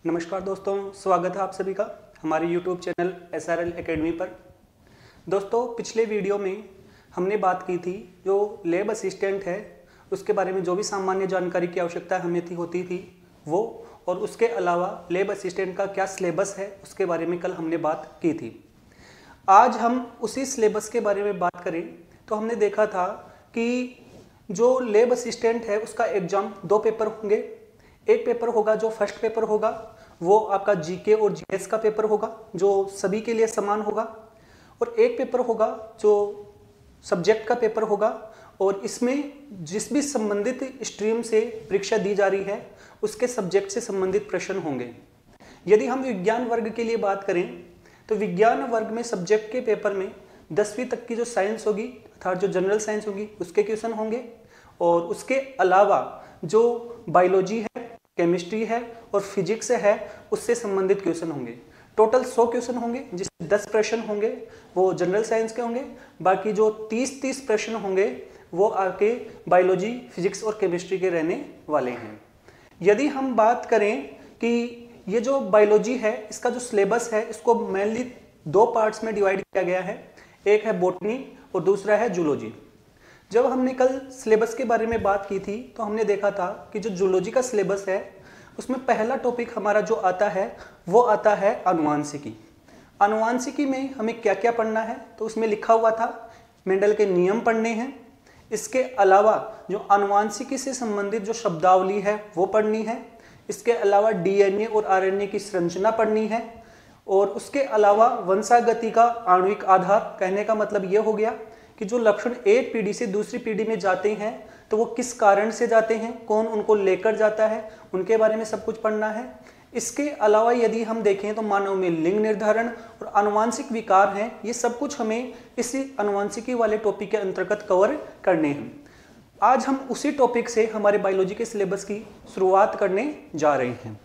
नमस्कार दोस्तों, स्वागत है आप सभी का हमारे YouTube चैनल SRL एकेडमी पर। दोस्तों, पिछले वीडियो में हमने बात की थी जो लैब असिस्टेंट है उसके बारे में जो भी सामान्य जानकारी की आवश्यकता हमें होती थी वो, और उसके अलावा लैब असिस्टेंट का क्या सिलेबस है उसके बारे में कल हमने बात की थी। आज हम उसी सिलेबस के बारे में बात करें तो हमने देखा था कि जो लैब असिस्टेंट है उसका एग्जाम 2 पेपर होंगे। एक पेपर होगा जो फर्स्ट पेपर होगा, वो आपका जीके और जीएस का पेपर होगा जो सभी के लिए समान होगा, और एक पेपर होगा जो सब्जेक्ट का पेपर होगा, और इसमें जिस भी संबंधित स्ट्रीम से परीक्षा दी जा रही है उसके सब्जेक्ट से संबंधित प्रश्न होंगे। यदि हम विज्ञान वर्ग के लिए बात करें तो विज्ञान वर्ग में सब्जेक्ट के पेपर में 10वीं तक की जो साइंस होगी अर्थात जो जनरल साइंस होगी उसके क्वेश्चन होंगे, और उसके अलावा जो बायोलॉजी है, केमिस्ट्री है और फिजिक्स है उससे संबंधित क्वेश्चन होंगे। टोटल 100 क्वेश्चन होंगे जिसमें 10 प्रश्न होंगे वो जनरल साइंस के होंगे, बाकी जो 30 प्रश्न होंगे वो आपके बायोलॉजी, फिजिक्स और केमिस्ट्री के रहने वाले हैं। यदि हम बात करें कि ये जो बायोलॉजी है इसका जो सिलेबस है इसको मेनली 2 पार्ट्स में डिवाइड किया गया है। एक है बॉटनी और दूसरा है जूलॉजी। जब हमने कल सिलेबस के बारे में बात की थी तो हमने देखा था कि जो जूलॉजी का सिलेबस है उसमें पहला टॉपिक हमारा जो आता है वो आता है आनुवांशिकी। आनुवांशिकी में हमें क्या क्या पढ़ना है तो उसमें लिखा हुआ था मेंडल के नियम पढ़ने हैं। इसके अलावा जो आनुवांशिकी से संबंधित जो शब्दावली है वो पढ़नी है। इसके अलावा डीएनए और आरएनए की संरचना पढ़नी है, और उसके अलावा वंशागति का आणविक आधार। कहने का मतलब ये हो गया कि जो लक्षण एक पीढ़ी से दूसरी पीढ़ी में जाते हैं तो वो किस कारण से जाते हैं, कौन उनको लेकर जाता है, उनके बारे में सब कुछ पढ़ना है। इसके अलावा यदि हम देखें तो मानव में लिंग निर्धारण और आनुवांशिक विकार हैं, ये सब कुछ हमें इसी आनुवांशिकी वाले टॉपिक के अंतर्गत कवर करने हैं। आज हम उसी टॉपिक से हमारे बायोलॉजी के सिलेबस की शुरुआत करने जा रहे हैं।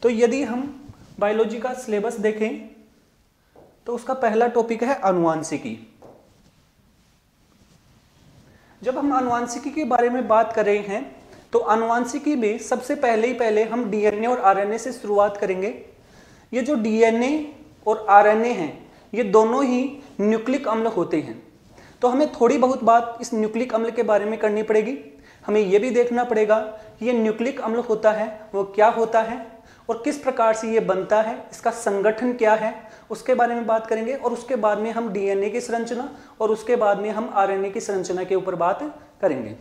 तो यदि हम बायोलॉजी का सिलेबस देखें तो उसका पहला टॉपिक है आनुवांशिकी। जब हम आनुवांशिकी के बारे में बात कर रहे हैं तो आनुवांशिकी में सबसे पहले हम डीएनए और आरएनए से शुरुआत करेंगे। ये जो डीएनए और आरएनए हैं ये दोनों ही न्यूक्लिक अम्ल होते हैं, तो हमें थोड़ी बहुत बात इस न्यूक्लिक अम्ल के बारे में करनी पड़ेगी। हमें यह भी देखना पड़ेगा कि ये न्यूक्लिक अम्ल होता है वो क्या होता है और किस प्रकार से ये बनता है, इसका संगठन क्या है, उसके बारे में बात करेंगे। और उसके बाद में हम डीएनए की संरचना और उसके बाद में हम आरएनए की संरचना के ऊपर बात करेंगे।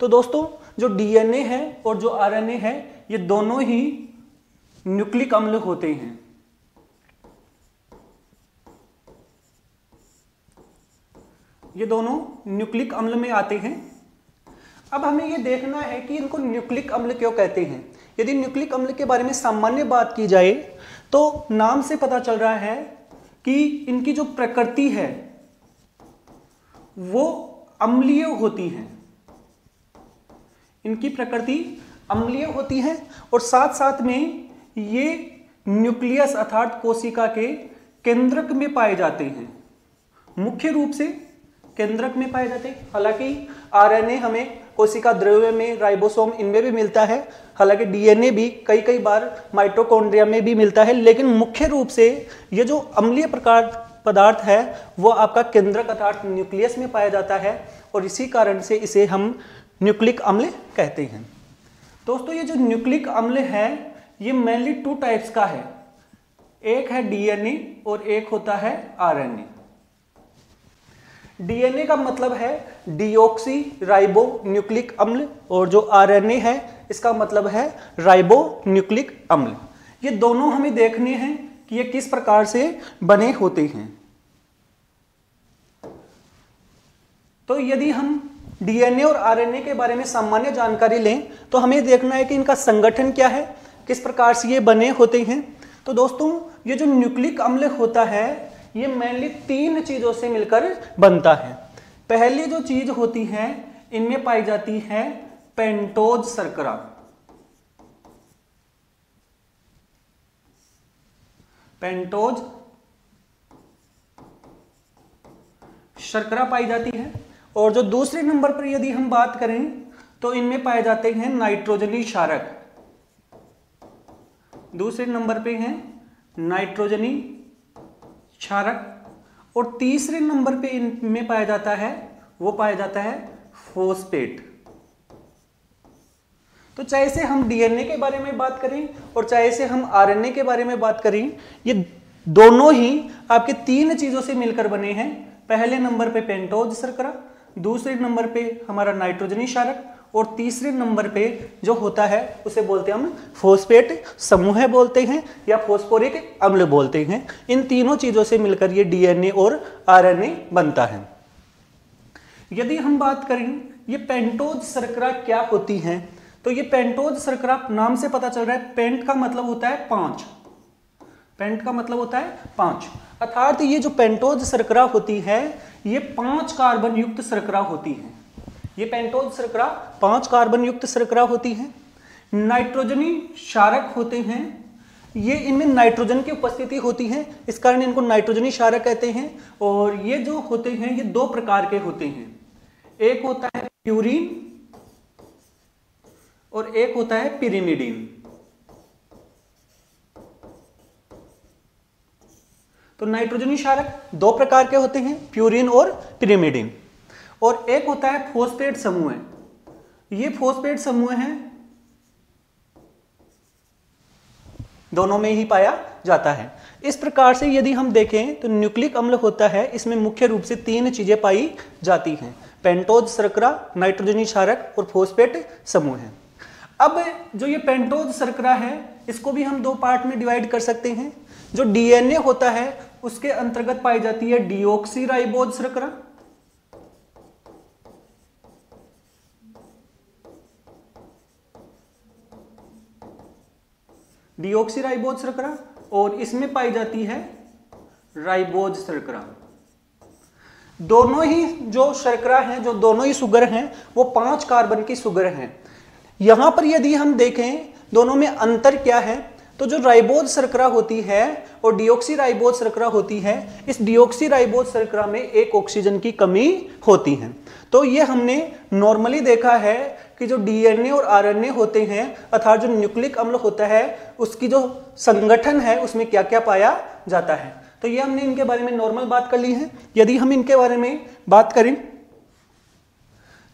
तो दोस्तों, जो डीएनए है और जो आरएनए है ये दोनों ही न्यूक्लिक अम्ल होते हैं। ये दोनों न्यूक्लिक अम्ल में आते हैं। अब हमें ये देखना है कि इनको न्यूक्लिक अम्ल क्यों कहते हैं। यदि न्यूक्लिक अम्ल के बारे में सामान्य बात की जाए तो नाम से पता चल रहा है कि इनकी जो प्रकृति है वो अम्लीय होती है। इनकी प्रकृति अम्लीय होती है और साथ साथ में ये न्यूक्लियस अर्थात कोशिका के केंद्रक में पाए जाते हैं, मुख्य रूप से केंद्रक में पाए जाते हैं। हालांकि आरएनए हमें कोशिका द्रव्य में, राइबोसोम इनमें भी मिलता है, हालांकि डीएनए भी कई बार माइटोकॉन्ड्रिया में भी मिलता है, लेकिन मुख्य रूप से ये जो अम्लीय प्रकार पदार्थ है वो आपका केंद्रक अर्थात न्यूक्लियस में पाया जाता है, और इसी कारण से इसे हम न्यूक्लिक अम्ल कहते हैं। दोस्तों, ये जो न्यूक्लिक अम्ल है ये मेनली 2 टाइप्स का है। एक है डीएनए और एक होता है आरएनए। डीएनए का मतलब है डीऑक्सी राइबो न्यूक्लिक अम्ल, और जो आरएनए है इसका मतलब है राइबो न्यूक्लिक अम्ल। ये दोनों हमें देखने हैं कि ये किस प्रकार से बने होते हैं। तो यदि हम डीएनए और आरएनए के बारे में सामान्य जानकारी लें तो हमें देखना है कि इनका संगठन क्या है, किस प्रकार से ये बने होते हैं। तो दोस्तों, ये जो न्यूक्लिक अम्ल होता है ये मेनली 3 चीजों से मिलकर बनता है। पहली जो चीज होती है इनमें पाई जाती है पेंटोज शर्करा। पेंटोज शर्करा पाई जाती है। और जो दूसरे नंबर पर यदि हम बात करें तो इनमें पाए जाते हैं नाइट्रोजनी क्षारक। दूसरे नंबर पे है नाइट्रोजनी क्षारक और तीसरे नंबर पे इनमें पाया जाता है वो पाया जाता है फॉस्फेट। तो चाहे से हम डीएनए के बारे में बात करें और चाहे से हम आरएनए के बारे में बात करें, ये दोनों ही आपके तीन चीजों से मिलकर बने हैं। पहले नंबर पे पेंटोज शर्करा, दूसरे नंबर पे हमारा नाइट्रोजनी क्षारक और तीसरे नंबर पे जो होता है उसे बोलते हैं हम फॉस्फेट समूह बोलते हैं या फॉस्फोरिक अम्ल बोलते हैं। इन तीनों चीजों से मिलकर ये डीएनए और आरएनए बनता है। यदि हम बात करें ये पेंटोज शर्करा क्या होती हैं, तो ये पेंटोज शर्करा नाम से पता चल रहा है, पेंट का मतलब होता है 5, पेंट का मतलब होता है 5, अर्थात ये जो पेंटोज शर्करा होती है ये 5 कार्बन युक्त शर्करा होती है। ये पेंटोज शर्करा 5 कार्बन युक्त शर्करा होती है। नाइट्रोजनी क्षारक होते हैं, ये इनमें नाइट्रोजन की उपस्थिति होती है, इस कारण इनको नाइट्रोजनी क्षारक कहते हैं। और ये जो होते हैं ये 2 प्रकार के होते हैं, एक होता है प्यूरीन और एक होता है पिरिमिडीन। तो नाइट्रोजनी क्षारक 2 प्रकार के होते हैं, प्यूरीन और पिरिमिडीन। और एक होता है फॉस्फेट समूह, ये फॉस्फेट समूह है, दोनों में ही पाया जाता है। इस प्रकार से यदि हम देखें तो न्यूक्लिक अम्ल होता है, इसमें मुख्य रूप से 3 चीजें पाई जाती हैं, पेंटोज शर्करा, नाइट्रोजनी क्षारक और फॉस्फेट समूह है। अब जो ये पेंटोज शर्करा है इसको भी हम 2 पार्ट में डिवाइड कर सकते हैं। जो डीएनए होता है उसके अंतर्गत पाई जाती है डीऑक्सीराइबोज शर्करा, डीऑक्सीराइबोज शर्करा, और इसमें पाई जाती है राइबोज शर्करा। दोनों ही जो शर्करा हैं, जो दोनों ही शुगर हैं वो 5 कार्बन की शुगर हैं। यहां पर यदि हम देखें दोनों में अंतर क्या है, तो जो राइबोज शर्करा होती है और डीऑक्सीराइबोज शर्करा होती है, इस डीऑक्सीराइबोज शर्करा में एक ऑक्सीजन की कमी होती है। तो ये हमने नॉर्मली देखा है कि जो डीएनए और आरएनए होते हैं अर्थात जो न्यूक्लिक अम्ल होता है उसकी जो संगठन है उसमें क्या क्या पाया जाता है। तो ये हमने इनके बारे में नॉर्मल बात कर ली है। यदि हम इनके बारे में बात करें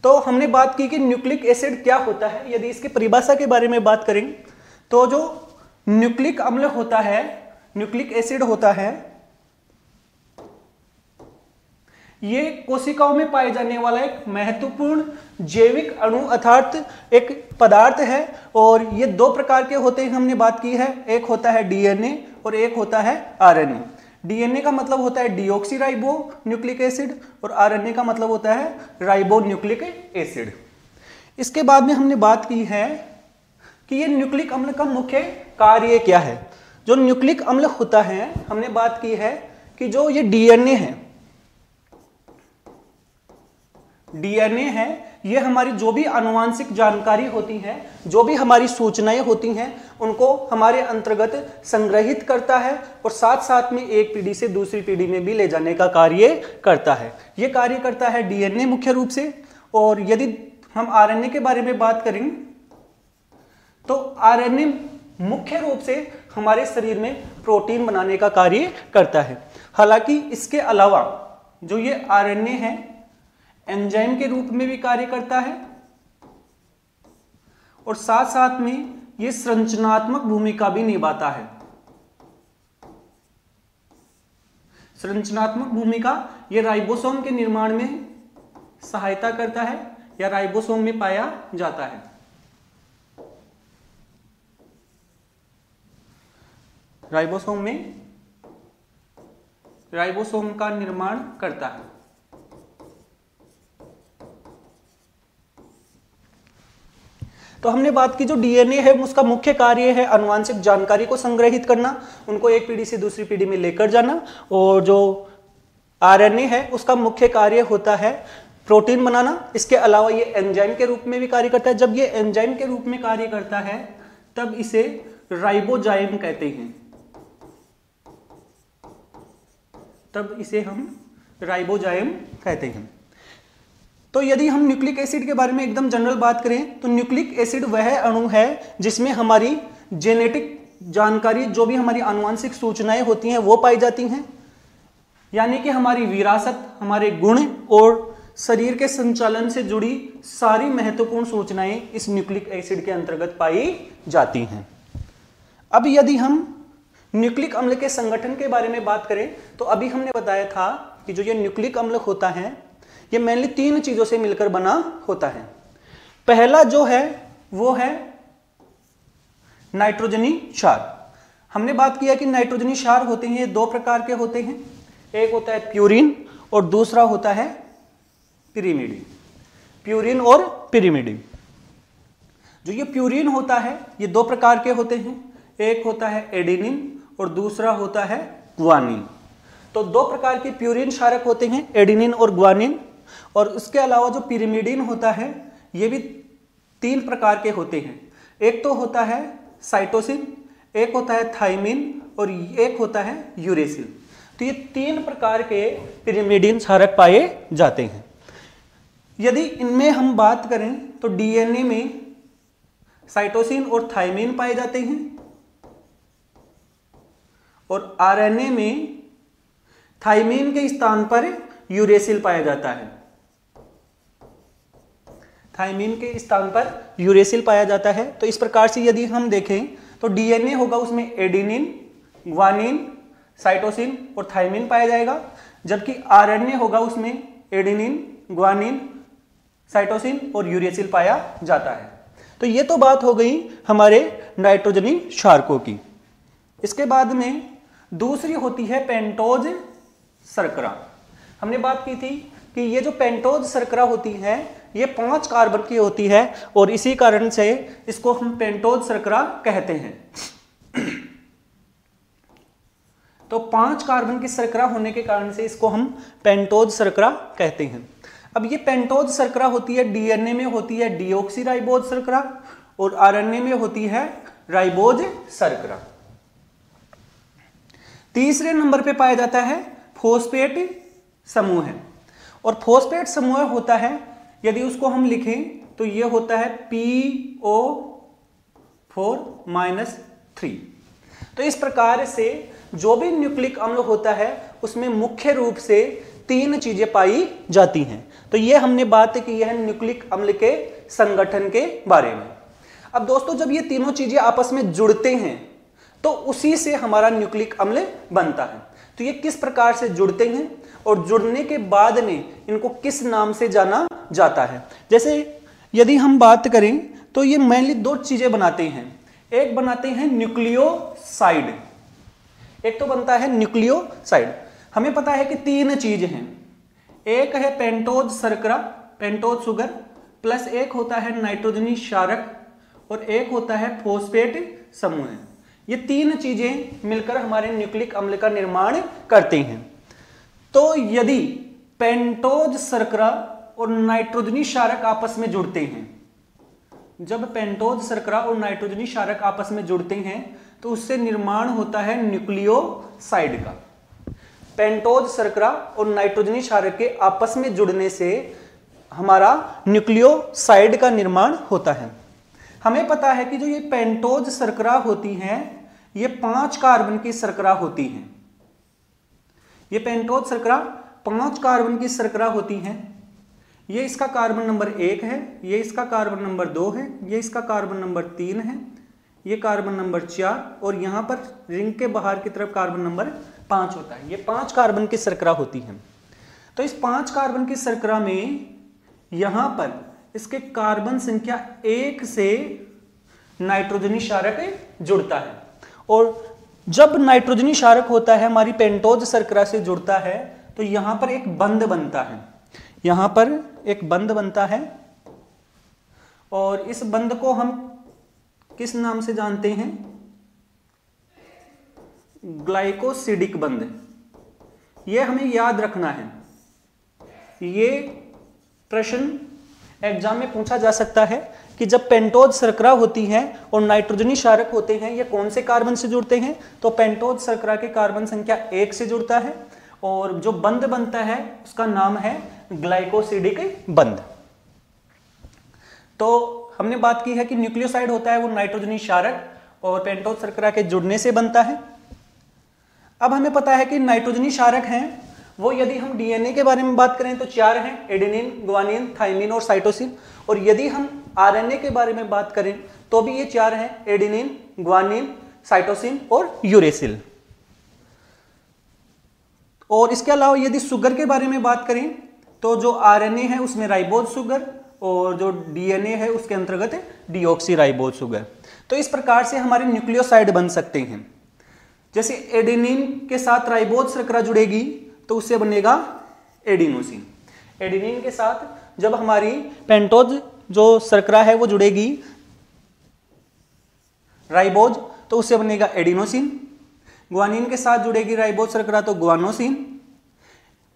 तो हमने बात की कि न्यूक्लिक एसिड क्या होता है। यदि इसकी परिभाषा के बारे में बात करें तो जो न्यूक्लिक अम्ल होता है, न्यूक्लिक एसिड होता है, ये कोशिकाओं में पाए जाने वाला एक महत्वपूर्ण जैविक अणु अर्थात एक पदार्थ है। और ये 2 प्रकार के होते हैं, हमने बात की है, एक होता है डीएनए और एक होता है आरएनए। डीएनए का मतलब होता है डीऑक्सीराइबो न्यूक्लिक एसिड और आरएनए का मतलब होता है राइबो न्यूक्लिक एसिड। इसके बाद में हमने बात की है कि ये न्यूक्लिक अम्ल का मुख्य कार्य क्या है। जो न्यूक्लिक अम्ल होता है, हमने बात की है कि जो ये डीएनए है, ये हमारी जो भी आनुवांशिक जानकारी होती है, जो भी हमारी सूचनाएं होती हैं, उनको हमारे अंतर्गत संग्रहित करता है और साथ साथ में एक पीढ़ी से दूसरी पीढ़ी में भी ले जाने का कार्य करता है। ये कार्य करता है डीएनए मुख्य रूप से। और यदि हम आरएनए के बारे में बात करें तो आरएनए मुख्य रूप से हमारे शरीर में प्रोटीन बनाने का कार्य करता है। हालांकि इसके अलावा जो ये आरएनए है एंजाइम के रूप में भी कार्य करता है और साथ साथ में ये संरचनात्मक भूमिका भी निभाता है। संरचनात्मक भूमिका, ये राइबोसोम के निर्माण में सहायता करता है या राइबोसोम में पाया जाता है। राइबोसोम का निर्माण करता है। तो हमने बात की जो डीएनए है उसका मुख्य कार्य है आनुवांशिक जानकारी को संग्रहित करना, उनको एक पीढ़ी से दूसरी पीढ़ी में लेकर जाना। और जो आरएनए है उसका मुख्य कार्य होता है प्रोटीन बनाना। इसके अलावा ये एंजाइम के रूप में भी कार्य करता है। जब ये एंजाइम के रूप में कार्य करता है तब इसे राइबोजाइम कहते हैं, तब इसे हम राइबोजाइम कहते हैं। तो यदि हम न्यूक्लिक एसिड के बारे में एकदम जनरल बात करें तो न्यूक्लिक एसिड वह अणु है जिसमें हमारी जेनेटिक जानकारी, जो भी हमारी आनुवंशिक सूचनाएं होती हैं वो पाई जाती हैं, यानी कि हमारी विरासत, हमारे गुण और शरीर के संचालन से जुड़ी सारी महत्वपूर्ण सूचनाएं इस न्यूक्लिक एसिड के अंतर्गत पाई जाती हैं। अब यदि हम न्यूक्लिक अम्ल के संगठन के बारे में बात करें तो अभी हमने बताया था कि जो ये न्यूक्लिक अम्ल होता है ये मेनली 3 चीजों से मिलकर बना होता है। पहला जो है वो है नाइट्रोजनी क्षार। हमने बात किया कि नाइट्रोजनी क्षार होते हैं, ये 2 प्रकार के होते हैं, एक होता है प्यूरिन और दूसरा होता है पिरिमिडिन। प्यूरिन और पिरिमिडिन। जो ये प्यूरिन होता है ये 2 प्रकार के होते हैं, एक होता है एडेनिन और दूसरा होता है ग्वानिन। तो 2 प्रकार के प्यूरिन क्षारक होते हैं, एडेनिन और ग्वानिन। और उसके अलावा जो पिरिमिडिन होता है ये भी 3 प्रकार के होते हैं, एक तो होता है साइटोसिन, एक होता है थाइमिन और एक होता है यूरेसिल। तो ये 3 प्रकार के पिरिमिडिन क्षारक पाए जाते हैं। यदि इनमें हम बात करें तो डीएनए में साइटोसिन और थाइमिन पाए जाते हैं और आरएनए में थाइमिन के स्थान पर यूरेसिल पाया जाता है। थाइमिन के स्थान पर यूरेसिल पाया जाता है। तो इस प्रकार से यदि हम देखें तो डीएनए होगा उसमें एडेनिन, ग्वानिन, साइटोसिन और थाइमिन पाया जाएगा, जबकि आरएनए होगा उसमें एडेनिन, ग्वानिन, साइटोसिन और यूरेसिल पाया जाता है। तो ये तो बात हो गई हमारे नाइट्रोजनी क्षारकों की। इसके बाद में दूसरी होती है पेंटोज शर्करा। हमने बात की थी कि ये जो पेंटोज शर्करा होती है ये 5 कार्बन की होती है और इसी कारण से इसको हम पेंटोज शर्करा कहते हैं। तो 5 कार्बन की शर्करा होने के कारण से इसको हम पेंटोज शर्करा कहते हैं। अब ये पेंटोज शर्करा होती है, डीएनए में होती है डीऑक्सीराइबोज शर्करा और आरएनए में होती है राइबोज शर्करा। तीसरे नंबर पे पाया जाता है फॉस्फेट समूह है, और फॉस्फेट समूह होता है, यदि उसको हम लिखें तो ये होता है PO4-3। तो इस प्रकार से जो भी न्यूक्लिक अम्ल होता है उसमें मुख्य रूप से 3 चीजें पाई जाती हैं। तो ये हमने बात की है न्यूक्लिक अम्ल के संगठन के बारे में। अब दोस्तों जब ये तीनों चीजें आपस में जुड़ते हैं तो उसी से हमारा न्यूक्लिक अम्ल बनता है। तो ये किस प्रकार से जुड़ते हैं और जुड़ने के बाद में इनको किस नाम से जाना जाता है। जैसे यदि हम बात करें तो ये मेनली 2 चीजें बनाते हैं, एक बनाते हैं न्यूक्लियोसाइड, एक तो बनता है न्यूक्लियोसाइड। हमें पता है कि 3 चीज हैं, एक है पेंटोज शर्करा, पेंटोज शुगर, प्लस एक होता है नाइट्रोजनी क्षारक और एक होता है फॉस्फेट समूह। ये 3 चीजें मिलकर हमारे न्यूक्लिक अम्ल का निर्माण करते हैं। तो यदि पेंटोज शर्करा और नाइट्रोजनी क्षारक आपस में जुड़ते हैं, जब पेंटोज शर्करा और नाइट्रोजनी क्षारक आपस में जुड़ते हैं तो उससे निर्माण होता है न्यूक्लियोसाइड का। पेंटोज शर्करा और नाइट्रोजनी क्षारक के आपस में जुड़ने से हमारा न्यूक्लियोसाइड का निर्माण होता है। हमें पता है कि जो ये पेंटोज शर्करा होती हैं ये 5 कार्बन की शर्करा होती हैं। ये पेंटोज शर्करा 5 कार्बन की शर्करा होती हैं। ये इसका कार्बन नंबर 1 है, ये इसका कार्बन नंबर 2 है, ये इसका कार्बन नंबर 3 है, ये कार्बन नंबर 4 और यहाँ पर रिंग के बाहर की तरफ कार्बन नंबर 5 होता है। ये 5 कार्बन की शर्करा होती हैं। तो इस 5 कार्बन की शर्करा में यहाँ पर इसके कार्बन संख्या 1 से नाइट्रोजनी क्षारक जुड़ता है, और जब नाइट्रोजनी क्षारक होता है हमारी पेंटोज शर्करा से जुड़ता है तो यहां पर एक बंध बनता है, यहां पर एक बंध बनता है, और इस बंध को हम किस नाम से जानते हैं? ग्लाइकोसिडिक बंध। ये हमें याद रखना है, ये प्रश्न एग्जाम में पूछा जा सकता है कि जब पेंटोज शर्करा होती है और नाइट्रोजनी क्षारक होते हैं ये कौन से कार्बन से जुड़ते हैं? तो पेंटोज शर्करा के कार्बन संख्या 1 से जुड़ता है और जो बंध बनता है उसका नाम है ग्लाइकोसिडिक बंध। तो हमने बात की है कि न्यूक्लियोसाइड होता है वो नाइट्रोजनी क्षारक और पेंटोज शर्करा के जुड़ने से बनता है। अब हमें पता है कि नाइट्रोजनी क्षारक हैं वो, यदि हम डीएनए के बारे में बात करें तो 4 हैं, एडेनिन, ग्वानिन, थाइमिन और साइटोसिन। और यदि हम आरएनए के बारे में बात करें तो भी ये 4 हैं, एडेनिन, ग्वानिन, साइटोसिन और यूरेसिल। और इसके अलावा यदि शुगर के बारे में बात करें तो जो आरएनए है उसमें राइबोज शुगर और जो डीएनए है उसके अंतर्गत डीऑक्सी राइबोज शुगर। तो इस प्रकार से हमारे न्यूक्लियोसाइड बन सकते हैं। जैसे एडेनिन के साथ राइबोज शर्करा जुड़ेगी तो उससे बनेगा एडिनोसिन। एडेनिन के साथ जब हमारी पेंटोज जो शर्करा है वो जुड़ेगी राइबोज तो उससे बनेगा एडिनोसिन। ग्वानिन के साथ जुड़ेगी राइबोज शर्करा तो ग्वानोसिन।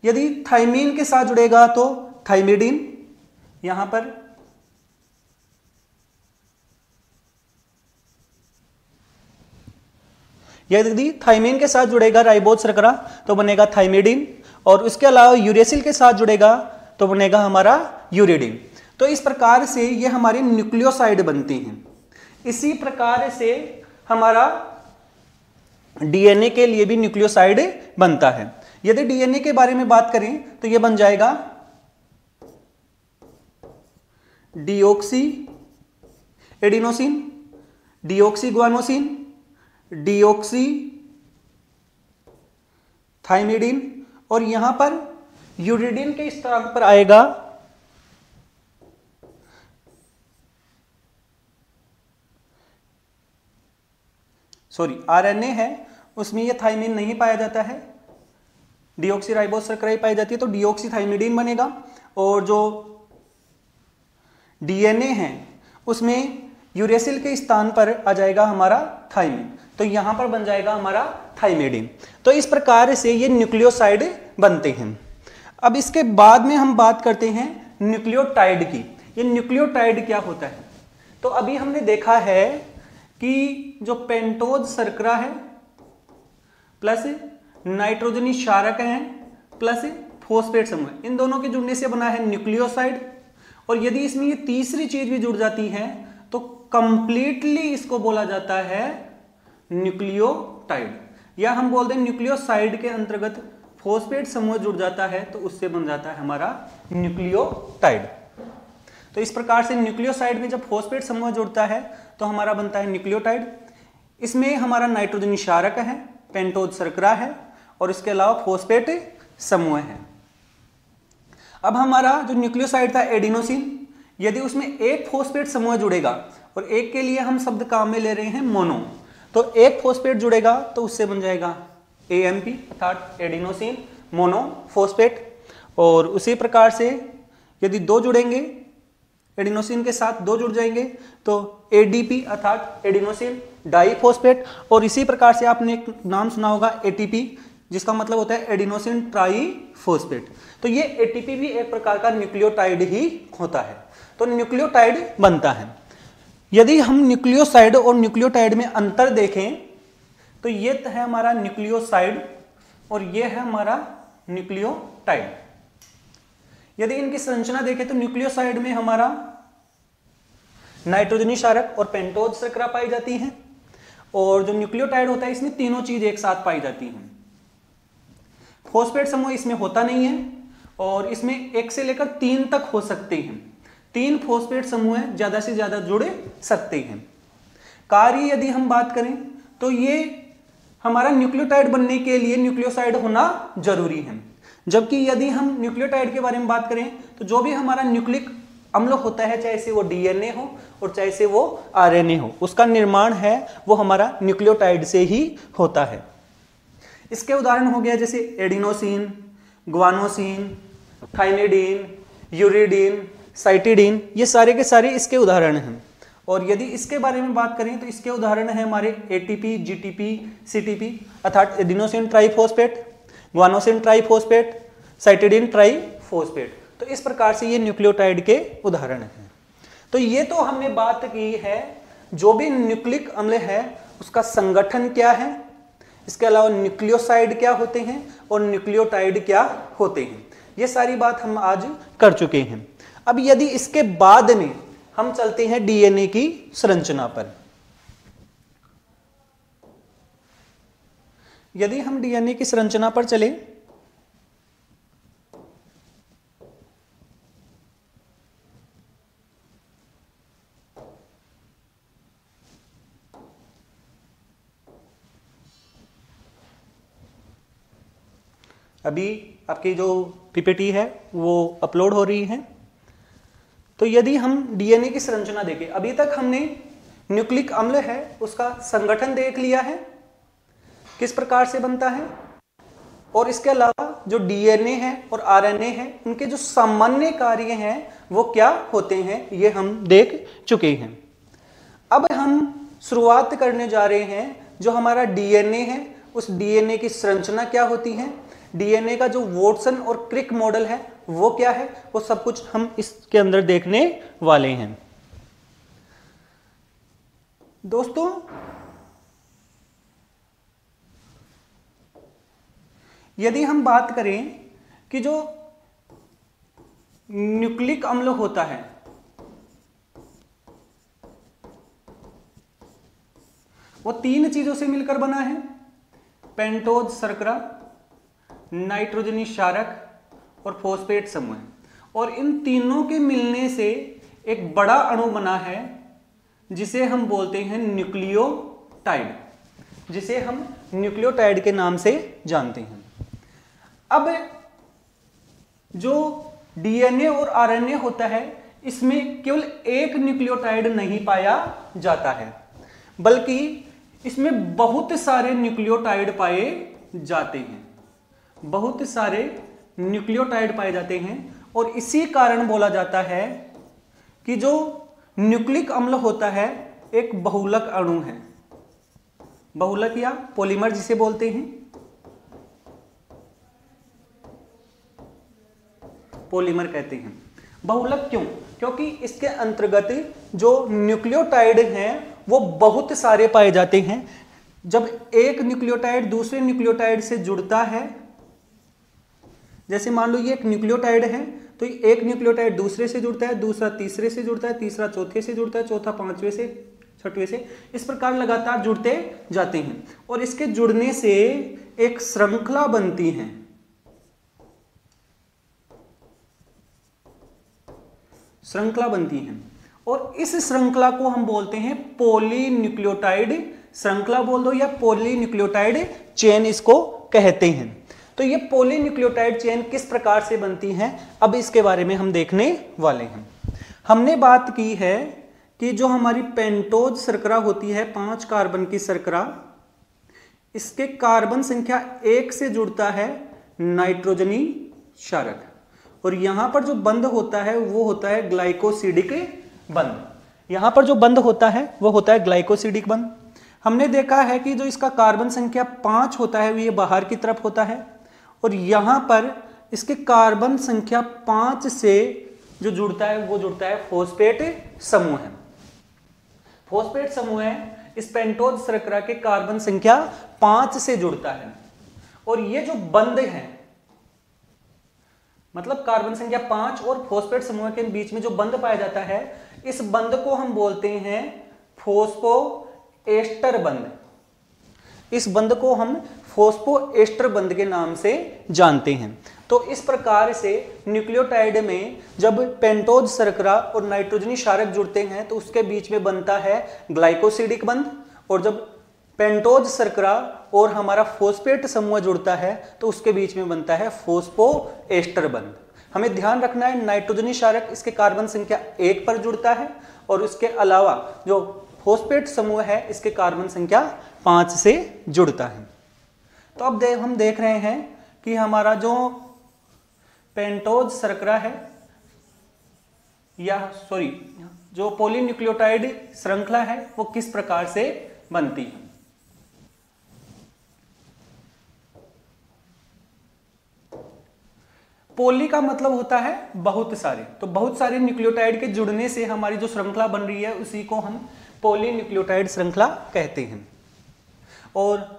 यदि थाइमिन के साथ जुड़ेगा तो थाइमिडिन। यहां पर यदि थाइमिन के साथ जुड़ेगा राइबोज शर्करा तो बनेगा थाइमिडिन। और उसके अलावा यूरेसिल के साथ जुड़ेगा तो बनेगा हमारा यूरिडिन। तो इस प्रकार से ये हमारे न्यूक्लियोसाइड बनते हैं। इसी प्रकार से हमारा डीएनए के लिए भी न्यूक्लियोसाइड बनता है। यदि डीएनए के बारे में बात करें तो यह बन जाएगा deoxy adenosine, deoxy guanosine, deoxy थाइमिडिन और यहां पर यूरिडिन के स्थान पर आएगा आरएनए है, उसमें यह थाइमिन नहीं पाया जाता है, डीऑक्सी राइबोज शर्करा ही पाई जाती है तो डीऑक्सी थाइमिडिन बनेगा। और जो डीएनए है उसमें यूरेसिल के स्थान पर आ जाएगा हमारा थाइमिन, तो यहां पर बन जाएगा हमारा थाइमिडिन। तो इस प्रकार से ये न्यूक्लियोसाइड बनते हैं। अब इसके बाद में हम बात करते हैं न्यूक्लियोटाइड की। ये न्यूक्लियोटाइड क्या होता है? तो अभी हमने देखा है कि जो पेंटोज शर्करा है प्लस नाइट्रोजनी क्षारक है प्लस फॉस्फेट समूह, इन दोनों के जुड़ने से बना है न्यूक्लियोसाइड। और यदि इसमें ये तीसरी चीज भी जुड़ जाती है तो कंप्लीटली इसको बोला जाता है न्यूक्लियोटाइड, या हम बोल दें न्यूक्लियोसाइड के अंतर्गत फॉस्फेट समूह जुड़ जाता है तो उससे बन जाता है हमारा न्यूक्लियोटाइड। तो इस प्रकार से न्यूक्लियोसाइड में जब फॉस्फेट समूह जुड़ता है तो हमारा बनता है न्यूक्लियोटाइड। इसमें हमारा नाइट्रोजनी क्षारक है, पेंटोज शर्करा है और इसके अलावा फॉस्फेट समूह है। अब हमारा जो न्यूक्लियोसाइड था एडिनोसिन, यदि उसमें एक फॉस्फेट समूह जुड़ेगा और एक के लिए हम शब्द काम में ले रहे हैं मोनो, तो एक फॉस्फेट जुड़ेगा तो उससे बन जाएगा एएमपी अर्थात एडिनोसिन मोनो फॉस्फेट। और उसी प्रकार से यदि दो जुड़ेंगे, एडिनोसिन के साथ दो जुड़ जाएंगे तो एडीपी अर्थात एडिनोसिन डाइफॉस्फेट। और इसी प्रकार से आपने एक नाम सुना होगा एटीपी, जिसका मतलब होता है एडिनोसिन ट्राइफॉस्फेट। तो ये एटीपी भी एक प्रकार का न्यूक्लियोटाइड ही होता है, तो न्यूक्लियोटाइड बनता है। यदि हम न्यूक्लियोसाइड और न्यूक्लियोटाइड में अंतर देखें तो ये है हमारा न्यूक्लियोसाइड और ये है हमारा न्यूक्लियोटाइड। यदि इनकी संरचना देखें तो न्यूक्लियोसाइड में हमारा नाइट्रोजनी क्षारक और पेंटोज शर्करा पाई जाती हैं, और जो न्यूक्लियोटाइड होता है इसमें तीनों चीज एक साथ पाई जाती हैं। फॉस्फेट समूह इसमें होता नहीं है और इसमें 1 से लेकर 3 तक हो सकते हैं। 3 फॉस्फेट समूह ज्यादा से ज्यादा जुड़ सकते हैं। कार्य यदि हम बात करें तो ये हमारा न्यूक्लियोटाइड बनने के लिए न्यूक्लियोसाइड होना जरूरी है। जबकि यदि हम न्यूक्लियोटाइड के बारे में बात करें तो जो भी हमारा न्यूक्लिक अम्ल होता है, चाहे से वो डीएनए हो और चाहे से वो आरएनए हो, उसका निर्माण है वो हमारा न्यूक्लियोटाइड से ही होता है। इसके उदाहरण हो गया जैसे एडिनोसिन, ग्वानोसिन, थाइमिडिन, यूरिडिन, साइटिडिन, ये सारे के सारे इसके उदाहरण हैं। और यदि इसके बारे में बात करें तो इसके उदाहरण है हमारे एटीपी, जीटीपी, सीटीपी अर्थात adenosine triphosphate, guanosine triphosphate, cytidine triphosphate. तो इस प्रकार से ये न्यूक्लियोटाइड के उदाहरण हैं। तो ये तो हमने बात की है जो भी न्यूक्लिक अम्ल है उसका संगठन क्या है, इसके अलावा न्यूक्लियोसाइड क्या होते हैं और न्यूक्लियोटाइड क्या होते हैं, ये सारी बात हम आज कर चुके हैं। अब यदि इसके बाद में हम चलते हैं डीएनए की संरचना पर। यदि हम डीएनए की संरचना पर चले अभी आपकी जो पीपीटी है वो अपलोड हो रही है। तो यदि हम डीएनए की संरचना देखें, अभी तक हमने न्यूक्लिक अम्ल है उसका संगठन देख लिया है, किस प्रकार से बनता है, और इसके अलावा जो डीएनए है और आरएनए है उनके जो सामान्य कार्य हैं वो क्या होते हैं ये हम देख चुके हैं। अब हम शुरुआत करने जा रहे हैं, जो हमारा डीएनए है उस डीएनए की संरचना क्या होती है, डीएनए का जो वॉटसन और क्रिक मॉडल है वो क्या है, वो सब कुछ हम इसके अंदर देखने वाले हैं। दोस्तों यदि हम बात करें कि जो न्यूक्लिक अम्ल होता है वो तीन चीजों से मिलकर बना है, पेंटोज शर्करा, नाइट्रोजनी क्षारक और फॉस्फेट समूह। और इन तीनों के मिलने से एक बड़ा अणु बना है जिसे हम बोलते हैं न्यूक्लियोटाइड, जिसे हम न्यूक्लियोटाइड के नाम से जानते हैं। अब जो डीएनए और आरएनए होता है इसमें केवल एक न्यूक्लियोटाइड नहीं पाया जाता है, बल्कि इसमें बहुत सारे न्यूक्लियोटाइड पाए जाते हैं, बहुत सारे न्यूक्लियोटाइड पाए जाते हैं। और इसी कारण बोला जाता है कि जो न्यूक्लिक अम्ल होता है एक बहुलक अणु है, बहुलक या पॉलीमर जिसे बोलते हैं, पॉलीमर कहते हैं। बहुलक क्यों? क्योंकि इसके अंतर्गत जो न्यूक्लियोटाइड हैं वो बहुत सारे पाए जाते हैं। जब एक न्यूक्लियोटाइड दूसरे न्यूक्लियोटाइड से जुड़ता है, जैसे मान लो ये एक न्यूक्लियोटाइड है, तो एक न्यूक्लियोटाइड दूसरे से जुड़ता है, दूसरा तीसरे से जुड़ता है, तीसरा चौथे से जुड़ता है, चौथा पांचवें से, छठवें से, इस प्रकार लगातार जुड़ते जाते हैं। और इसके जुड़ने से एक श्रृंखला बनती है, श्रृंखला बनती है। और इस श्रृंखला को हम बोलते हैं पॉलीन्यूक्लियोटाइड श्रृंखला बोल दो, या पॉलीन्यूक्लियोटाइड चेन इसको कहते हैं। तो ये पॉलीन्यूक्लियोटाइड चेन किस प्रकार से बनती है, अब इसके बारे में हम देखने वाले हैं। हमने बात की है कि जो हमारी पेंटोज शर्करा होती है 5 कार्बन की शर्करा, इसके कार्बन संख्या 1 से जुड़ता है नाइट्रोजनी क्षारक, और यहां पर जो बंध होता है वो होता है ग्लाइकोसिडिक बंध। यहां पर जो बंध होता है वो होता है ग्लाइकोसिडिक बंध। हमने देखा है कि जो इसका कार्बन संख्या 5 होता है वो ये बाहर की तरफ होता है, और यहां पर इसके कार्बन संख्या 5 से जो जुड़ता है वो जुड़ता है फॉस्फेट समूह है। फॉस्फेट समूह है इस पेंटोज शर्करा के कार्बन संख्या 5 से जुड़ता है। और ये जो बंध है, मतलब कार्बन संख्या 5 और फॉस्फेट समूह के बीच में जो बंध पाया जाता है, इस बंध को हम बोलते हैं फॉस्फोएस्टर बंध। इस बंध को हम फॉस्फोएस्टर बंध के नाम से जानते हैं। तो इस प्रकार से न्यूक्लियोटाइड में जब पेंटोज शर्करा और नाइट्रोजनी क्षारक जुड़ते हैं तो उसके बीच में बनता है ग्लाइकोसिडिक बंध, और जब पेंटोज शर्करा और हमारा फॉस्फेट समूह जुड़ता है तो उसके बीच में बनता है फॉस्फोएस्टर बंध। हमें ध्यान रखना है नाइट्रोजनी क्षारक इसके कार्बन संख्या 1 पर जुड़ता है, और इसके अलावा जो फॉस्फेट समूह है इसके कार्बन संख्या 5 से जुड़ता है। तो अब हम देख रहे हैं कि हमारा जो पेंटोज शर्करा है, या जो पॉलीन्यूक्लियोटाइड श्रृंखला है वो किस प्रकार से बनती है। पॉली का मतलब होता है बहुत सारे, तो बहुत सारे न्यूक्लियोटाइड के जुड़ने से हमारी जो श्रृंखला बन रही है उसी को हम पॉलीन्यूक्लियोटाइड श्रृंखला कहते हैं। और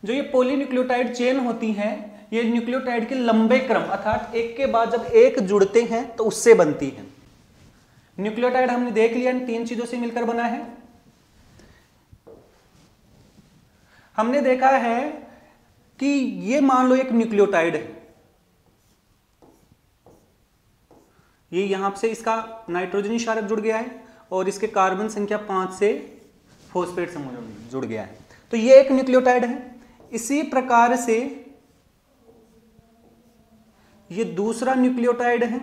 जो ये पॉलीन्यूक्लियोटाइड चेन होती हैं ये न्यूक्लियोटाइड के लंबे क्रम अर्थात एक के बाद जब एक जुड़ते हैं तो उससे बनती है। न्यूक्लियोटाइड हमने देख लिया इन 3 चीजों से मिलकर बना है। हमने देखा है कि ये मान लो एक न्यूक्लियोटाइड है, ये यहां से इसका नाइट्रोजनी क्षारक जुड़ गया है और इसके कार्बन संख्या 5 से फॉस्फेट समूह जुड़ गया है, तो ये एक न्यूक्लियोटाइड है। इसी प्रकार से ये दूसरा न्यूक्लियोटाइड है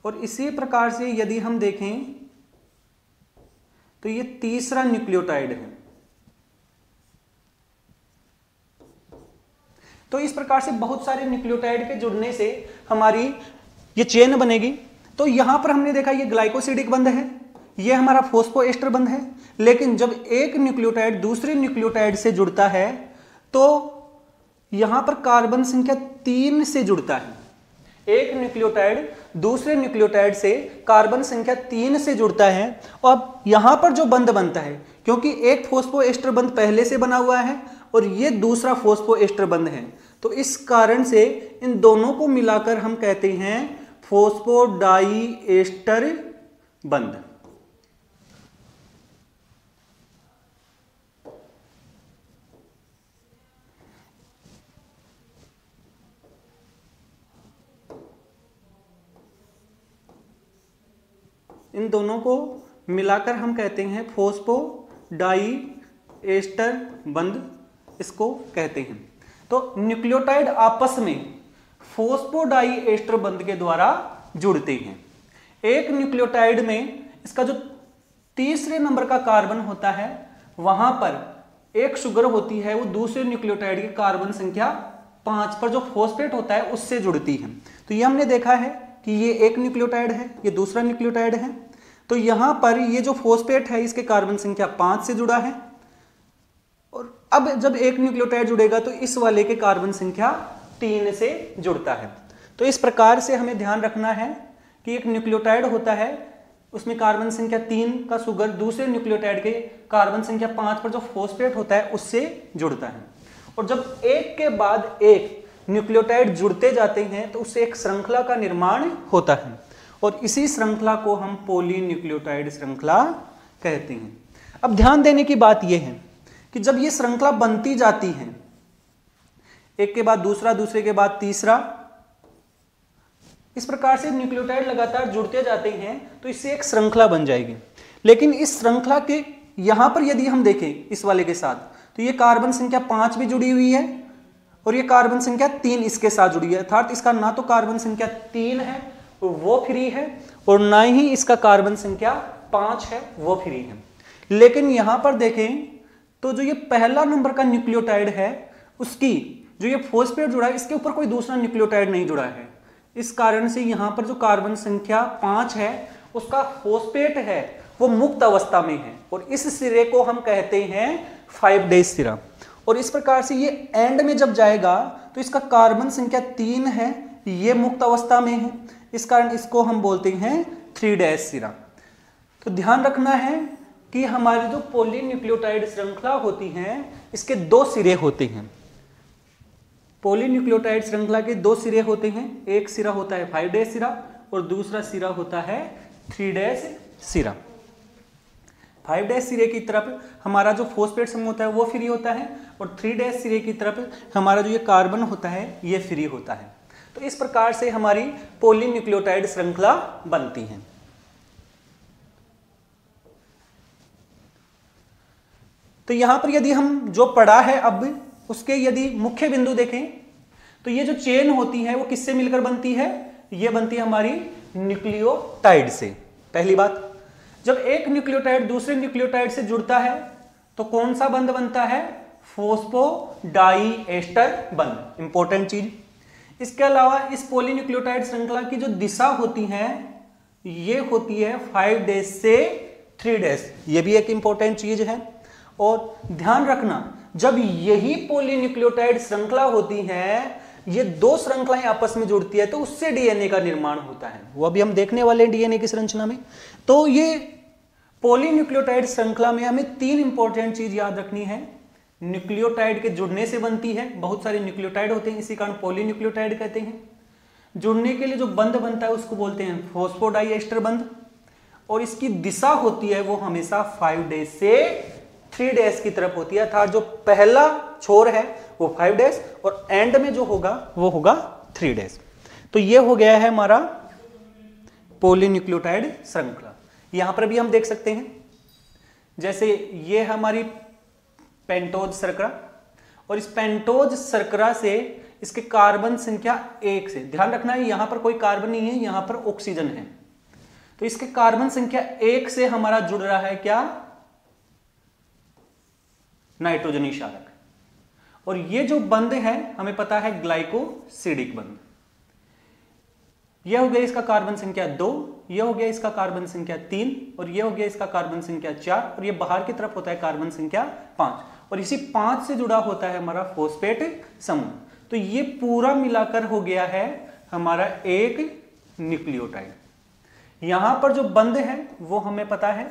और इसी प्रकार से यदि हम देखें तो ये तीसरा न्यूक्लियोटाइड है। तो इस प्रकार से बहुत सारे न्यूक्लियोटाइड के जुड़ने से हमारी ये चेन बनेगी। तो यहां पर हमने देखा ये ग्लाइकोसिडिक बंध है, ये हमारा फॉस्फोएस्टर बंध है, लेकिन जब एक न्यूक्लियोटाइड दूसरे न्यूक्लियोटाइड से जुड़ता है तो यहां पर कार्बन संख्या 3 से जुड़ता है। एक न्यूक्लियोटाइड दूसरे न्यूक्लियोटाइड से कार्बन संख्या 3 से जुड़ता है और यहां पर जो बंध बनता है, क्योंकि एक फॉस्फोएस्टर बंध पहले से बना हुआ है और ये दूसरा फॉस्फोएस्टर बंध है, तो इस कारण से इन दोनों को मिलाकर हम कहते हैं फॉस्फोडाइएस्टर बंध। इन दोनों को मिलाकर हम कहते हैं फॉस्फोडाइएस्टर बंध, इसको कहते हैं। तो न्यूक्लियोटाइड आपस में फॉस्फोडाइएस्टर बंध के द्वारा जुड़ते हैं। एक न्यूक्लियोटाइड में इसका जो तीसरे नंबर का कार्बन होता है वहां पर एक शुगर होती है, वो दूसरे न्यूक्लियोटाइड की कार्बन संख्या 5 पर जो फॉस्फेट होता है उससे जुड़ती है। तो ये हमने देखा है कि ये एक न्यूक्लियोटाइड है, ये दूसरा न्यूक्लियोटाइड है, तो यहां पर ये जो फॉस्फेट है इसके कार्बन संख्या 5 से जुड़ा है और अब जब एक न्यूक्लियोटाइड जुड़ेगा तो इस वाले के कार्बन संख्या 3 से जुड़ता है। तो इस प्रकार से हमें ध्यान रखना है कि एक न्यूक्लियोटाइड होता है, उसमें कार्बन संख्या 3 का शुगर दूसरे न्यूक्लियोटाइड के कार्बन संख्या 5 पर जो फॉस्फेट होता है उससे जुड़ता है और जब एक के बाद एक न्यूक्लियोटाइड जुड़ते जाते हैं तो उससे एक श्रृंखला का निर्माण होता है और इसी श्रृंखला को हम पॉलीन्यूक्लियोटाइड श्रृंखला कहते हैं। अब ध्यान देने की बात यह है कि जब ये श्रृंखला बनती जाती है, एक के बाद दूसरा, दूसरे के बाद तीसरा, इस प्रकार से न्यूक्लियोटाइड लगातार जुड़ते जाते हैं तो इससे एक श्रृंखला बन जाएगी। लेकिन इस श्रृंखला के यहां पर यदि हम देखें इस वाले के साथ, तो ये कार्बन संख्या 5 भी जुड़ी हुई है और ये कार्बन संख्या 3 इसके साथ जुड़ी है, अर्थात इसका ना तो कार्बन संख्या 3 है वो फ्री है और ना ही इसका कार्बन संख्या 5 है वो फ्री है। लेकिन यहां पर देखें तो जो ये पहला नंबर का न्यूक्लियोटाइड है उसकी जो ये फॉस्फेट जुड़ा है इसके ऊपर कोई दूसरा न्यूक्लियोटाइड नहीं जुड़ा है, इस कारण से यहां पर जो कार्बन संख्या 5 है उसका फॉस्फेट है वो मुक्त अवस्था में है और इस सिरे को हम कहते हैं 5' सिरा। और इस प्रकार से ये एंड में जब जाएगा तो इसका कार्बन संख्या 3 है, ये मुक्त अवस्था में है, इस कारण इसको हम बोलते हैं 3' सिरा। तो ध्यान रखना है कि हमारी जो पॉलीन्यूक्लियोटाइड श्रृंखला होती है इसके 2 सिरे होते हैं। पॉलीन्यूक्लियोटाइड श्रृंखला के 2 सिरे होते हैं, एक सिरा होता है 5' सिरा और दूसरा सिरा होता है 3' सिरा। 5' सिरे की तरफ हमारा जो फॉस्फेट समूह होता है वो फ्री होता है और 3' सिरे की तरफ हमारा जो ये कार्बन होता है ये फ्री होता है। तो इस प्रकार से हमारी पॉलीन्यूक्लियोटाइड श्रृंखला बनती है। तो यहां पर यदि हम जो पढ़ा है अब उसके यदि मुख्य बिंदु देखें तो ये जो चेन होती है वो किससे मिलकर बनती है, ये बनती है हमारी न्यूक्लियोटाइड से। पहली बात, जब एक न्यूक्लियोटाइड दूसरे न्यूक्लियोटाइड से जुड़ता है तो कौन सा बंध बनता है, फॉस्फोडाइएस्टर बंध, इंपॉर्टेंट चीज। इसके अलावा इस पॉलीन्यूक्लियोटाइड श्रृंखला की जो दिशा होती है ये होती है 5' से 3', ये भी एक इंपॉर्टेंट चीज है। और ध्यान रखना जब यही पॉलीन्यूक्लियोटाइड श्रृंखला होती है, ये 2 श्रृंखलाएं आपस में जुड़ती है तो उससे डीएनए का निर्माण होता है, वो अभी हम देखने वाले हैं डीएनए की संरचना में। तो ये पॉलीन्यूक्लियोटाइड श्रृंखला में हमें 3 इंपॉर्टेंट चीज याद रखनी है। न्यूक्लियोटाइड के जुड़ने से बनती है, बहुत सारे न्यूक्लियोटाइड होते हैं इसी कारण पॉलीन्यूक्लियोटाइड कहते हैं। जुड़ने के लिए जो बंध बनता है उसको बोलते हैं फॉस्फोडाइएस्टर बंध और इसकी दिशा होती है वो हमेशा 5' से 3 डैश की तरफ होती है, अर्थात जो पहला छोर है वो 5 डैश और एंड में जो होगा वो होगा 3 डैश। तो ये हो गया है हमारा पॉलीन्यूक्लियोटाइड श्रृंखला। यहां पर भी हम देख सकते हैं, जैसे ये हमारी पेंटोज शर्करा और इस पेंटोज शर्करा से इसके कार्बन संख्या 1 से, ध्यान रखना है यहां पर कोई कार्बन नहीं है, यहां पर ऑक्सीजन है, तो इसके कार्बन संख्या 1 से हमारा जुड़ रहा है क्या, नाइट्रोजनी क्षारक। और ये जो बंध है हमें पता है ग्लाइकोसिडिक बंध। यह हो गया इसका कार्बन संख्या 2, यह हो गया इसका कार्बन संख्या 3 और यह हो गया इसका कार्बन संख्या 4 और यह बाहर की तरफ होता है कार्बन संख्या 5 और इसी 5 से जुड़ा होता है हमारा फॉस्फेट समूह। तो ये पूरा मिलाकर हो गया है हमारा एक न्यूक्लियोटाइड। यहां पर जो बंध है वो हमें पता है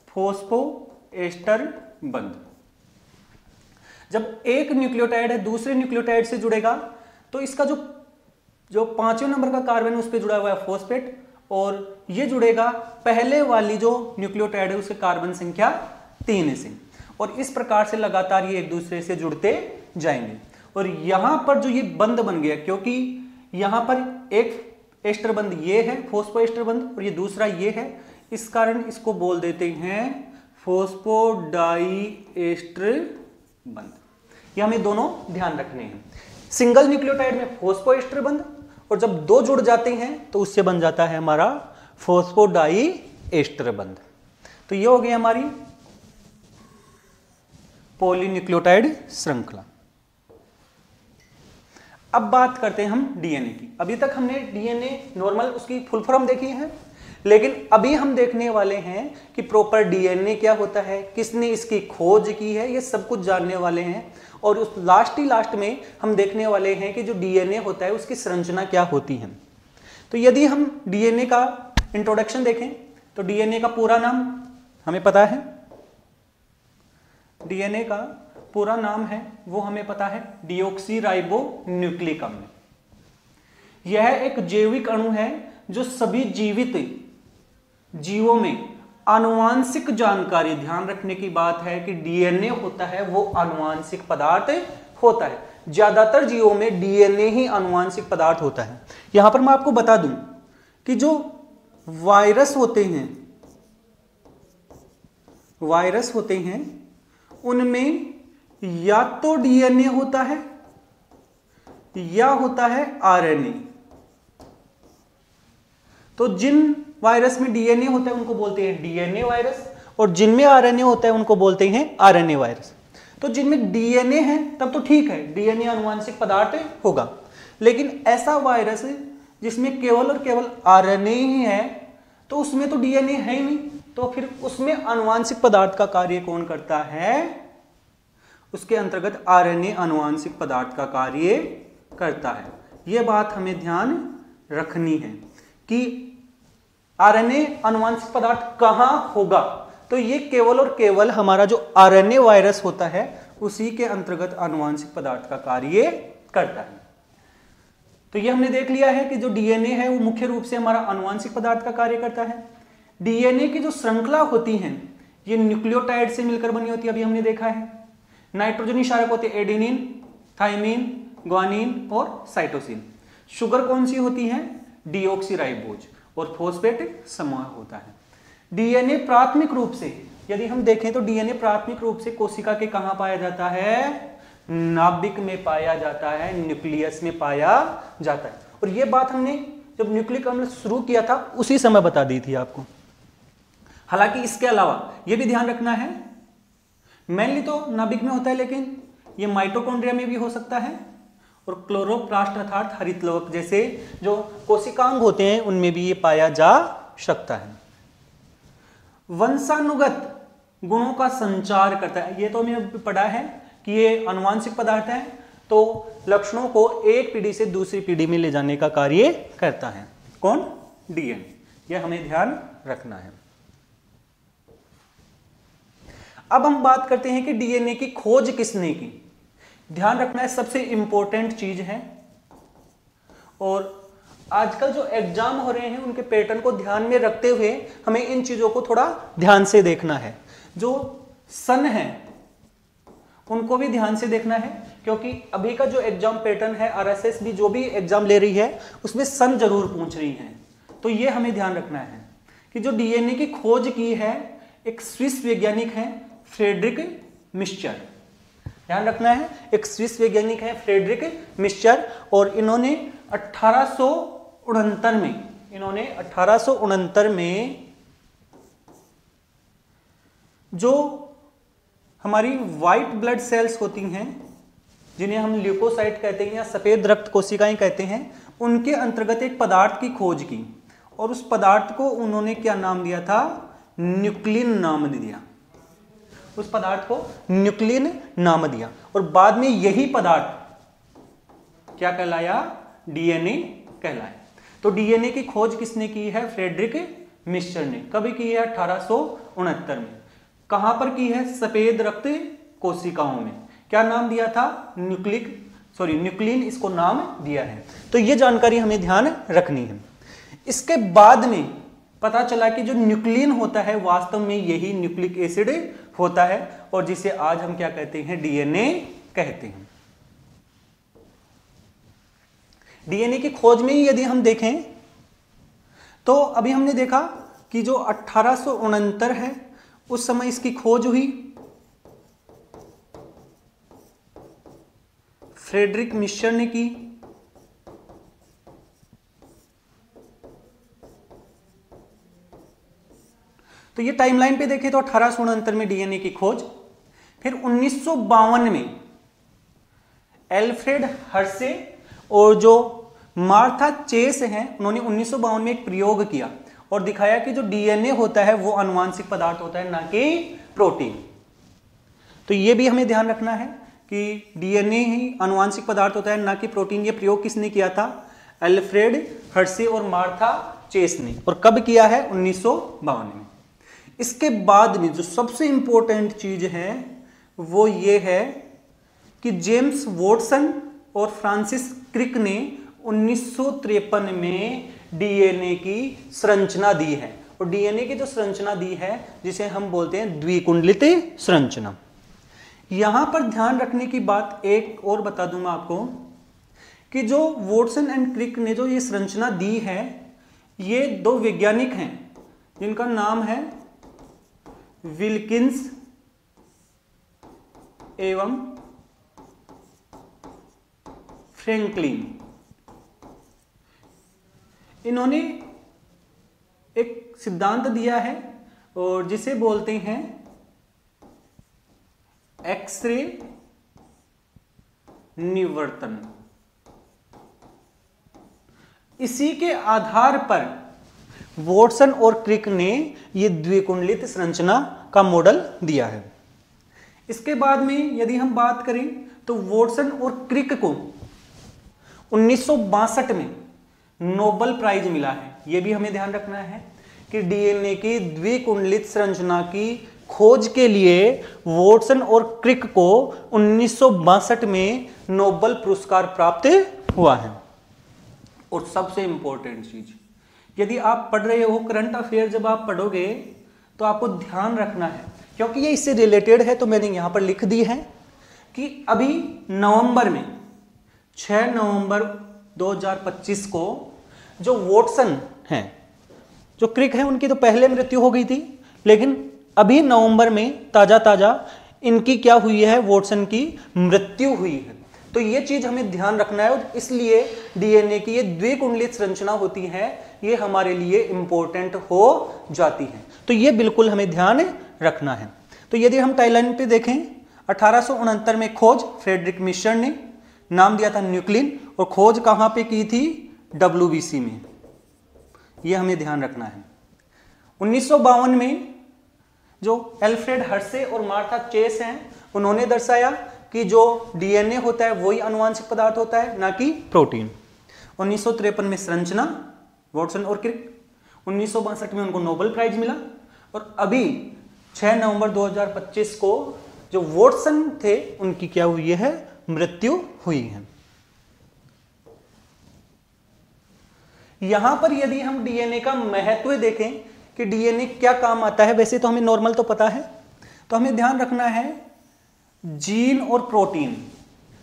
फॉस्फोएस्टर बंध। जब एक न्यूक्लियोटाइड है दूसरे न्यूक्लियोटाइड से जुड़ेगा तो इसका जो 5वें नंबर का कार्बन है उस पर जुड़ा हुआ है फॉस्फेट और ये जुड़ेगा पहले वाली जो न्यूक्लियोटाइड है उसके कार्बन संख्या 3 से और इस प्रकार से लगातार ये एक दूसरे से जुड़ते जाएंगे। और यहां पर जो ये बंध बन गया, क्योंकि यहां पर एक एस्टर बंध ये है फॉस्फोएस्टर बंध और ये दूसरा ये है, इस कारण इसको बोल देते हैं फॉस्फोडाइएस्टर बंध। ये हमें दोनों ध्यान रखने हैं। सिंगल न्यूक्लियोटाइड में फॉस्फोएस्टर बंध और जब दो जुड़ जाते हैं तो उससे बन जाता है हमारा फॉस्फोडाइएस्टर बंध। तो ये हो गई हमारी पॉलीन्यूक्लियोटाइड श्रृंखला। अब बात करते हैं हम डीएनए की। अभी तक हमने डीएनए नॉर्मल उसकी फुल फॉर्म देखी है, लेकिन अभी हम देखने वाले हैं कि प्रॉपर डीएनए क्या होता है, किसने इसकी खोज की है, ये सब कुछ जानने वाले हैं। और उस लास्ट में हम देखने वाले हैं कि जो डीएनए होता है उसकी संरचना क्या होती है। तो यदि हम डीएनए का इंट्रोडक्शन देखें तो डीएनए का पूरा नाम हमें पता है, डीएनए का पूरा नाम है वो हमें पता है डीऑक्सीराइबोन्यूक्लिक अम्ल। यह एक जैविक अणु है जो सभी जीवित जीवों में आनुवांशिक जानकारी, ध्यान रखने की बात है कि डीएनए होता है वो आनुवांशिक पदार्थ होता है। ज्यादातर जीवों में डीएनए ही आनुवांशिक पदार्थ होता है। यहां पर मैं आपको बता दूं कि जो वायरस होते हैं उनमें या तो डीएनए होता है या होता है आरएनए। तो जिन वायरस में डीएनए होता है उनको बोलते हैं डीएनए वायरस और जिनमें आरएनए होता है उनको बोलते हैं आरएनए वायरस। तो जिनमें डीएनए है तब तो ठीक है, डीएनए आनुवांशिक पदार्थ होगा, लेकिन ऐसा वायरस जिसमें केवल और केवल आरएनए ही है तो उसमें तो डीएनए है ही नहीं, तो फिर उसमें आनुवांशिक पदार्थ का कार्य कौन करता है? उसके अंतर्गत आरएनए आनुवांशिक पदार्थ का कार्य करता है। यह बात हमें ध्यान रखनी है कि आरएनए आनुवांशिक पदार्थ कहां होगा, तो ये केवल और केवल हमारा जो आरएनए वायरस होता है उसी के अंतर्गत आनुवांशिक पदार्थ का कार्य करता है। तो ये हमने देख लिया है कि जो डीएनए है वो मुख्य रूप से हमारा आनुवांशिक पदार्थ का कार्य करता है। डीएनए की जो श्रृंखला होती है ये न्यूक्लियोटाइड से मिलकर बनी होती है, अभी हमने देखा है। नाइट्रोजनी क्षारक होते हैं एडेनिन, थाइमिन, ग्वानिन और साइटोसिन। शुगर कौन सी होती है? डीऑक्सीराइबोज और फॉस्फेट समूह होता है। डीएनए प्राथमिक रूप से यदि हम देखें तो डीएनए प्राथमिक रूप से कोशिका के कहां पाया जाता है? नाभिक में पाया जाता है, न्यूक्लियस में पाया जाता है। और यह बात हमने जब न्यूक्लिक अम्ल शुरू किया था उसी समय बता दी थी आपको। हालांकि इसके अलावा यह भी ध्यान रखना है, मेनली तो नाभिक में होता है, लेकिन यह माइटोकॉन्ड्रिया में भी हो सकता है और क्लोरोप्लास्ट अर्थात हरितलवक जैसे जो कोशिकांग होते हैं उनमें भी ये पाया जा सकता है। वंशानुगत गुणों का संचार करता है, ये तो हमने पढ़ा है कि ये आनुवांशिक पदार्थ है, तो लक्षणों को एक पीढ़ी से दूसरी पीढ़ी में ले जाने का कार्य करता है। कौन? डीएनए। यह हमें ध्यान रखना है। अब हम बात करते हैं कि डीएनए की खोज किसने की। ध्यान रखना है, सबसे इंपॉर्टेंट चीज है। और आजकल जो एग्जाम हो रहे हैं उनके पैटर्न को ध्यान में रखते हुए हमें इन चीजों को थोड़ा ध्यान से देखना है। जो सन है उनको भी ध्यान से देखना है, क्योंकि अभी का जो एग्जाम पैटर्न है, आरएसएस भी जो भी एग्जाम ले रही है उसमें सन जरूर पूछ रही है। तो ये हमें ध्यान रखना है कि जो डीएनए की खोज की है एक स्विस वैज्ञानिक है फ्रेडरिक मिश्चर। ध्यान रखना है, एक स्विस वैज्ञानिक है फ्रेडरिक मिश्चर, और इन्होंने 1869 में जो हमारी व्हाइट ब्लड सेल्स होती हैं, जिन्हें हम ल्यूकोसाइट कहते हैं या सफेद रक्त कोशिकाएं कहते हैं, उनके अंतर्गत एक पदार्थ की खोज की, और उस पदार्थ को उन्होंने क्या नाम दिया था? न्यूक्लिन नाम दिया। उस पदार्थ को न्यूक्लिन नाम दिया, और बाद में यही पदार्थ क्या कहलाया? डीएनए कहलाया। तो डीएनए की खोज किसने की है? फ्रेडरिक मिश्चर ने। कभी की है? 1869 में। कहां पर की है? सफेद रक्त कोशिकाओं में। क्या नाम दिया था? न्यूक्लिन इसको नाम दिया है। तो ये जानकारी हमें ध्यान रखनी है। इसके बाद में पता चला कि जो न्यूक्लिन होता है वास्तव में यही न्यूक्लिक एसिड होता है, और जिसे आज हम क्या कहते हैं? डीएनए कहते हैं। डीएनए की खोज में ही यदि हम देखें तो अभी हमने देखा कि जो 1869 है उस समय इसकी खोज हुई, फ्रेडरिक मिश्चर ने की। तो ये टाइमलाइन पे देखें तो 1869 में डीएनए की खोज, फिर 1952 में एल्फ्रेड हर्शे और जो मार्था चेस हैं, उन्होंने 1952 में एक प्रयोग किया और दिखाया कि जो डीएनए होता है वो आनुवांशिक पदार्थ होता है, ना कि प्रोटीन। तो ये भी हमें ध्यान रखना है कि डीएनए ही आनुवांशिक पदार्थ होता है, ना कि प्रोटीन। ये प्रयोग किसने किया था? एल्फ्रेड हर्शे और मार्था चेस ने। और कब किया है? 1952 में। इसके बाद में जो सबसे इंपॉर्टेंट चीज है वो ये है कि जेम्स वॉटसन और फ्रांसिस क्रिक ने 1953 में डीएनए की संरचना दी है। और डीएनए की जो संरचना दी है जिसे हम बोलते हैं द्विकुंडलित संरचना। यहां पर ध्यान रखने की बात एक और बता दूंगा आपको कि जो वॉटसन एंड क्रिक ने जो ये संरचना दी है, ये दो वैज्ञानिक हैं जिनका नाम है विल्किंस एवं फ्रैंकलिन। इन्होंने एक सिद्धांत दिया है और जिसे बोलते हैं एक्सरे निवर्तन। इसी के आधार पर वॉटसन और क्रिक ने यह द्विकुंडलित संरचना का मॉडल दिया है। इसके बाद में यदि हम बात करें तो वॉटसन और क्रिक को 1962 में नोबेल प्राइज मिला है। यह भी हमें ध्यान रखना है कि डीएनए की द्विकुंडलित संरचना की खोज के लिए वॉटसन और क्रिक को 1962 में नोबेल पुरस्कार प्राप्त हुआ है। और सबसे इंपॉर्टेंट चीज, यदि आप पढ़ रहे हो करंट अफेयर, जब आप पढ़ोगे तो आपको ध्यान रखना है, क्योंकि ये इससे रिलेटेड है तो मैंने यहां पर लिख दी है कि अभी नवंबर में 6 नवंबर 2025 को जो वॉटसन हैं, जो क्रिक है, उनकी तो पहले मृत्यु हो गई थी, लेकिन अभी नवंबर में ताजा इनकी क्या हुई है? वॉटसन की मृत्यु हुई है। तो ये चीज हमें ध्यान रखना है और इसलिए डीएनए की ये द्विकुंडलित संरचना होती है, ये हमारे लिए इंपॉर्टेंट हो जाती है। तो ये बिल्कुल हमें ध्यान रखना है। तो यदि हम टाइमलाइन पे देखें, 1869 में खोज फ्रेडरिक मिश्चर ने, नाम दिया था न्यूक्लिन, और खोज कहां पे की थी? WBC में। यह हमें ध्यान रखना है। 1952 में जो एल्फ्रेड हर्शे और मार्था चेस हैं, उन्होंने दर्शाया कि जो डीएनए होता है वही आनुवांशिक पदार्थ होता है, ना कि प्रोटीन। 1953 में संरचना वॉटसन और क्रिक, 1962 में उनको नोबेल प्राइज मिला, और अभी 6 नवंबर 2025 को जो वॉटसन थे उनकी क्या हुई है? मृत्यु हुई है। यहां पर यदि हम डीएनए का महत्व देखें कि डीएनए क्या काम आता है, वैसे तो हमें नॉर्मल तो पता है, तो हमें ध्यान रखना है जीन और प्रोटीन,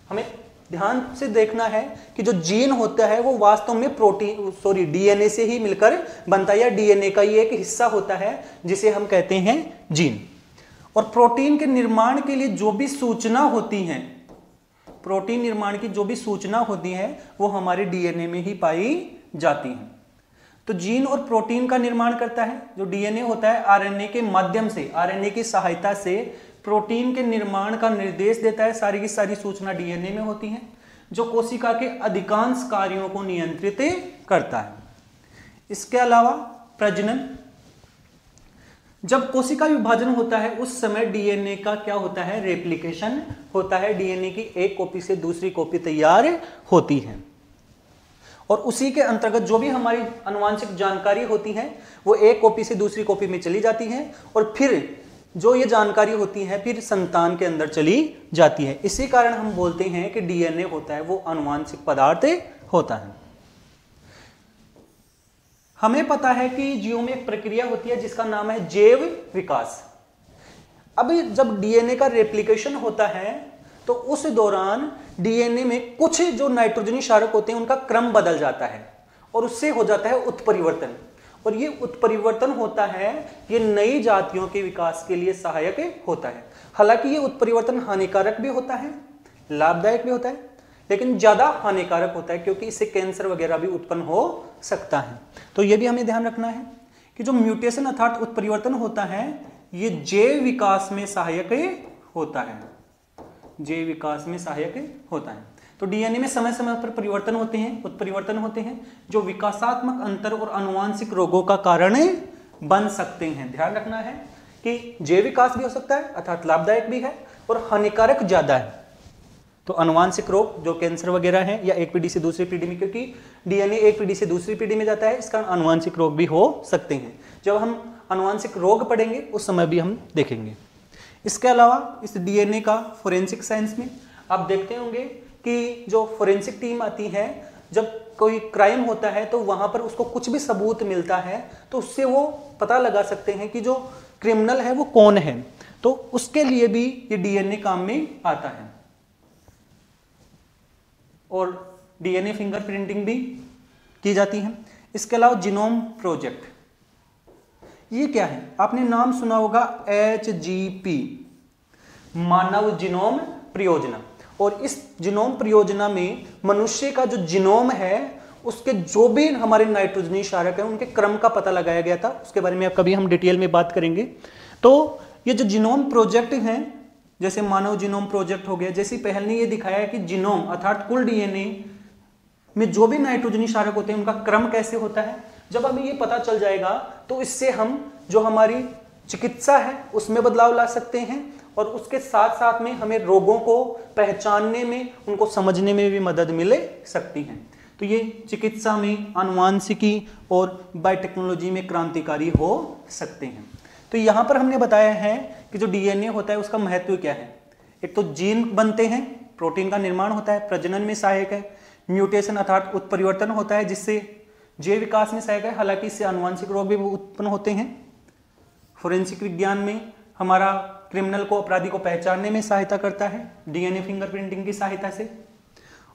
हमें ध्यान से देखना है कि जो जीन होता है वो वास्तव में डीएनए से ही मिलकर बनता है, या डीएनए का ही एक हिस्सा होता है जिसे हम कहते हैं जीन। और प्रोटीन के निर्माण के लिए जो भी सूचना होती है, प्रोटीन निर्माण की जो भी सूचना होती है वो हमारे डीएनए में ही पाई जाती है। तो जीन और प्रोटीन का निर्माण करता है जो डीएनए होता है, आरएनए के माध्यम से, आरएनए की सहायता से प्रोटीन के निर्माण का निर्देश देता है। सारी की सारी सूचना डीएनए में होती है जो कोशिका के अधिकांश कार्यों को नियंत्रित करता है। इसके अलावा प्रजनन, जब कोशिका विभाजन होता है उस समय डीएनए का क्या होता है, रेप्लिकेशन होता है। डीएनए की एक कॉपी से दूसरी कॉपी तैयार होती है और उसी के अंतर्गत जो भी हमारी आनुवंशिक जानकारी होती है वो एक कॉपी से दूसरी कॉपी में चली जाती है और फिर जो ये जानकारी होती है फिर संतान के अंदर चली जाती है। इसी कारण हम बोलते हैं कि डीएनए होता है वो आनुवंशिक पदार्थ होता है। हमें पता है कि जीवों में एक प्रक्रिया होती है जिसका नाम है जैव विकास। अब जब डीएनए का रेप्लिकेशन होता है तो उस दौरान डीएनए में कुछ जो नाइट्रोजनी क्षारक होते हैं उनका क्रम बदल जाता है और उससे हो जाता है उत्परिवर्तन। और ये उत्परिवर्तन होता है, ये नई जातियों के विकास के लिए सहायक होता है। हालांकि ये उत्परिवर्तन हानिकारक भी होता है, लाभदायक भी होता है, लेकिन ज्यादा हानिकारक होता है क्योंकि इससे कैंसर वगैरह भी उत्पन्न हो सकता है। तो ये भी हमें ध्यान रखना है कि जो म्यूटेशन अर्थात उत्परिवर्तन होता है ये जैव विकास में सहायक होता है, जैव विकास में सहायक होता है। तो डीएनए में समय समय पर परिवर्तन होते हैं, उत्परिवर्तन होते हैं जो विकासात्मक अंतर और आनुवंशिक रोगों का कारण बन सकते हैं। ध्यान रखना है कि जैव विकास भी हो सकता है अर्थात लाभदायक भी है और हानिकारक ज्यादा है। तो आनुवंशिक रोग जो कैंसर वगैरह है या एक पीढ़ी से दूसरी पीढ़ी में, क्योंकि डीएनए एक पीढ़ी से दूसरी पीढ़ी में जाता है, इस कारण आनुवंशिक रोग भी हो सकते हैं। जब हम आनुवंशिक रोग पढ़ेंगे उस समय भी हम देखेंगे। इसके अलावा इस डीएनए का फोरेंसिक साइंस में आप देखते होंगे कि जो फोरेंसिक टीम आती है, जब कोई क्राइम होता है तो वहां पर उसको कुछ भी सबूत मिलता है तो उससे वो पता लगा सकते हैं कि जो क्रिमिनल है वो कौन है। तो उसके लिए भी ये डीएनए काम में आता है। और डीएनए फिंगरप्रिंटिंग भी की जाती है। इसके अलावा जीनोम प्रोजेक्ट, ये क्या है, आपने नाम सुना होगा HGP, मानव जीनोम परियोजना। और इस जीनोम परियोजना में मनुष्य का जो जीनोम है उसके जो भी हमारे नाइट्रोजनी क्षारक है उनके क्रम का पता लगाया गया था। उसके बारे में कभी हम डिटेल में बात करेंगे। तो ये जो जीनोम प्रोजेक्ट है, जैसे मानव जीनोम प्रोजेक्ट हो गया, जैसी पहल ने ये दिखाया है कि जीनोम अर्थात कुल डीएनए में जो भी नाइट्रोजनी क्षारक होते हैं उनका क्रम कैसे होता है। जब हमें ये पता चल जाएगा तो इससे हम जो हमारी चिकित्सा है उसमें बदलाव ला सकते हैं और उसके साथ साथ में हमें रोगों को पहचानने में, उनको समझने में भी मदद मिल सकती है। तो ये चिकित्सा में, आनुवंशिकी और बायोटेक्नोलॉजी में क्रांतिकारी हो सकते हैं। तो यहाँ पर हमने बताया है कि जो डीएनए होता है उसका महत्व क्या है। एक तो जीन बनते हैं, प्रोटीन का निर्माण होता है, प्रजनन में सहायक है, म्यूटेशन अर्थात उत्परिवर्तन होता है जिससे जैव विकास में सहायक है, हालांकि इससे आनुवंशिक रोग भी उत्पन्न होते हैं। फोरेंसिक विज्ञान में हमारा क्रिमिनल को, अपराधी को पहचानने में सहायता करता है डीएनए फिंगरप्रिंटिंग की सहायता से।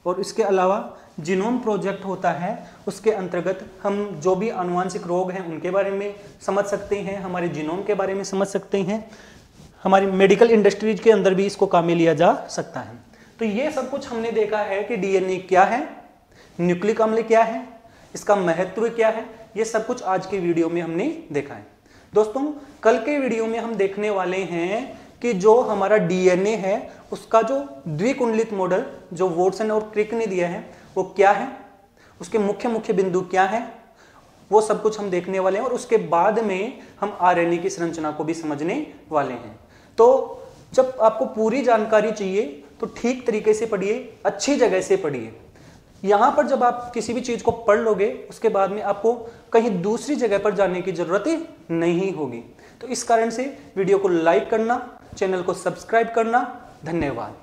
और इसके अलावा जीनोम प्रोजेक्ट होता है, उसके अंतर्गत हम जो भी आनुवंशिक रोग हैं उनके बारे में समझ सकते हैं, हमारे जीनोम के बारे में समझ सकते हैं। हमारी मेडिकल इंडस्ट्रीज के अंदर भी इसको काम में लिया जा सकता है। तो ये सब कुछ हमने देखा है कि डीएनए क्या है, न्यूक्लिक अम्ल क्या है, इसका महत्व क्या है, ये सब कुछ आज के वीडियो में हमने देखा है। दोस्तों, कल के वीडियो में हम देखने वाले हैं कि जो हमारा डीएनए है उसका जो द्विकुंडलित मॉडल जो वॉटसन और क्रिक ने दिया है वो क्या है, उसके मुख्य मुख्य बिंदु क्या है, वो सब कुछ हम देखने वाले हैं। और उसके बाद में हम आरएनए की संरचना को भी समझने वाले हैं। तो जब आपको पूरी जानकारी चाहिए तो ठीक तरीके से पढ़िए, अच्छी जगह से पढ़िए। यहाँ पर जब आप किसी भी चीज को पढ़ लोगे उसके बाद में आपको कहीं दूसरी जगह पर जाने की जरूरत नहीं होगी। तो इस कारण से वीडियो को लाइक करना, चैनल को सब्सक्राइब करना। धन्यवाद।